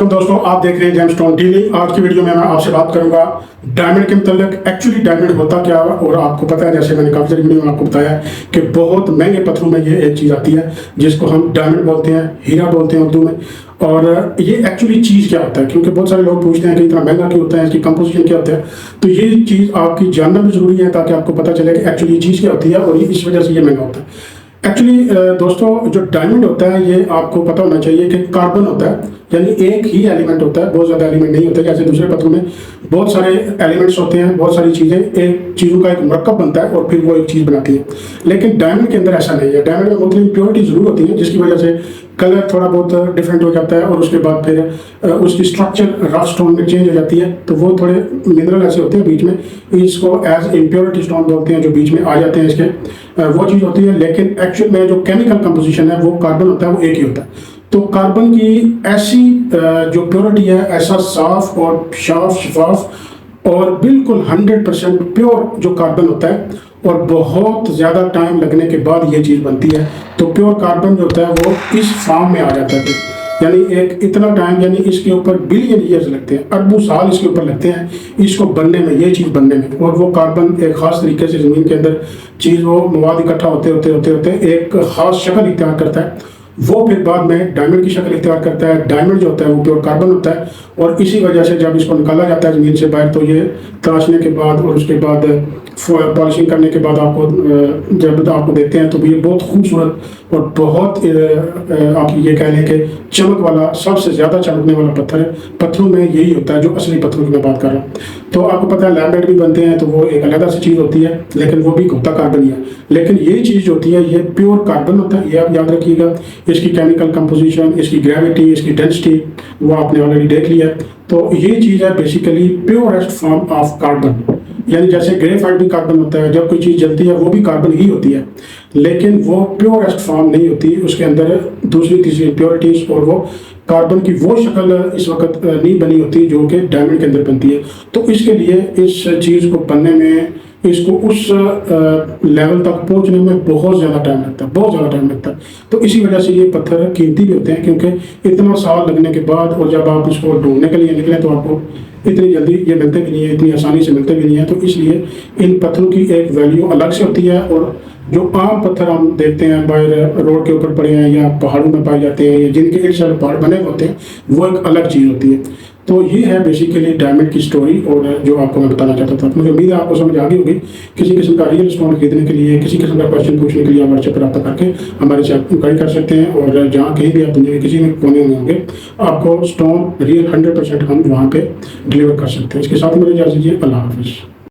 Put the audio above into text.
अस्सलाम दोस्तों, आप देख रहे हैं जेमस्टोन डेली। आज की वीडियो में मैं आपसे बात करूंगा डायमंड के मतलब एक्चुअली डायमंड होता क्या है। और आपको पता है, जैसे मैंने काफ़ी सारी वीडियो में आपको बताया कि बहुत महंगे पत्थरों में ये एक चीज़ आती है जिसको हम डायमंड बोलते हैं, हीरा बोलते हैं उर्दू में। और ये एक्चुअली चीज़ क्या होता है, क्योंकि बहुत सारे लोग पूछते हैं कि इतना महंगा क्यों होता है, इसकी कंपोजिशन क्या होता है। तो ये चीज़ आपकी जानना भी जरूरी है ताकि आपको पता चले कि एक्चुअली ये चीज़ क्या होती है और ये इस वजह से ये महंगा होता है। एक्चुअली दोस्तों, जो डायमंड होता है ये आपको पता होना चाहिए कि कार्बन होता है, यानी एक ही एलिमेंट होता है, बहुत ज़्यादा एलिमेंट नहीं होते। जैसे दूसरे पत्थरों में बहुत सारे एलिमेंट्स होते हैं, बहुत सारी चीज़ें, एक चीज़ों का एक मरकब बनता है और फिर वो एक चीज़ बनाती है। लेकिन डायमंड के अंदर ऐसा नहीं है। डायमंड में मतलब इम्प्योरिटी जरूर होती है, जिसकी वजह से कलर थोड़ा बहुत डिफरेंट हो जाता है और उसके बाद फिर उसकी स्ट्रक्चर रफ स्टोन में चेंज हो जाती है। तो वो थोड़े मिनरल ऐसे होते हैं बीच में, इसको एज इम्प्योरिटी स्टोन बोलते हैं, जो बीच में आ जाते हैं इसके, वो चीज़ होती है। लेकिन एक्चुअल में जो केमिकल कंपोजिशन है वो कार्बन होता है, वो एक ही होता है। तो कार्बन की ऐसी जो प्योरिटी है, ऐसा साफ और शफाफ और बिल्कुल 100% प्योर जो कार्बन होता है, और बहुत ज़्यादा टाइम लगने के बाद ये चीज़ बनती है। तो प्योर कार्बन जो होता है वो इस फॉर्म में आ जाता है। यानी एक इतना टाइम, यानी इसके ऊपर बिलियन ईयर्स लगते हैं, अरबों साल इसके ऊपर लगते हैं इसको बनने में, ये चीज़ बनने में। और वो कार्बन एक ख़ास तरीके से ज़मीन के अंदर चीज़, वो मवाद इकट्ठा होते एक ख़ास शक्ल इख्तियार करता है। वो फिर बाद में डायमंड की शक्ल इख्तियार करता है। डायमंड जो होता है वो प्योर कार्बन होता है। और इसी वजह से जब इसको निकाला जाता है ज़मीन से बाहर, तो ये तराशने के बाद और उसके बाद पॉलिशिंग करने के बाद आपको जब आपको देते हैं, तो ये बहुत खूबसूरत और बहुत आप ये कह लें कि चमक वाला, सबसे ज़्यादा चमकने वाला पत्थर है। पत्थरों में यही होता है, जो असली पत्थरों की मैं बात कर रहा हूँ। तो आपको पता है लैम्बेट भी बनते हैं, तो वो एक अलग सी चीज़ होती है, लेकिन वो भी होता कार्बन ही है। लेकिन ये चीज़ होती है, ये प्योर कार्बन होता है, ये आप याद रखिएगा। इसकी केमिकल कंपोजिशन, इसकी ग्रेविटी, इसकी डेंसिटी वो आपने ऑलरेडी देख लिया। तो ये चीज़ है basically purest form of carbon. यानी जैसे ग्रेफाइट भी कार्बन होता है, जब कोई चीज़ जलती है वो भी कार्बन ही होती है, लेकिन वो प्योरेस्ट फॉर्म नहीं होती। उसके अंदर दूसरी तीसरी इम्प्योरिटीज और वो कार्बन की वो शक्ल इस वक्त नहीं बनी होती जो कि डायमंड के अंदर बनती है। तो इसके लिए इस चीज़ को बनने में, इसको उस लेवल तक पहुंचने में बहुत ज़्यादा टाइम लगता है, बहुत ज़्यादा टाइम लगता है। तो इसी वजह से ये पत्थर कीमती भी होते हैं, क्योंकि इतना साल लगने के बाद और जब आप इसको ढूंढने के लिए निकलें तो आपको इतनी जल्दी ये मिलते भी नहीं है, इतनी आसानी से मिलते भी नहीं है। तो इसलिए इन पत्थरों की एक वैल्यू अलग से होती है। और जो आम पत्थर हम देखते हैं बाहर रोड के ऊपर पड़े हैं या पहाड़ों में पाए जाते हैं, या जिनके इर्द गिर्द पहाड़ बने होते हैं, वो एक अलग चीज़ होती है। तो ये है बेसिकली डायमंड की स्टोरी, और जो आपको मैं बताना चाहता था। मुझे उम्मीद है आपको समझ आ गई होगी। किसी किस्म का रियल स्टोन खरीदने के लिए, किसी किस्म का क्वेश्चन पूछने के लिए आप व्हाट्सएप पर रब्ता करके हमारे से इंक्वायरी कर सकते हैं। और जहाँ कहीं भी आप दुनिया के किसी भी कोने में होंगे, आपको स्टोन रियल 100% हम वहाँ पे डिलीवर कर सकते हैं। इसके साथ ही मुझे इजाज़त दीजिए। अल्लाह हाफिज़।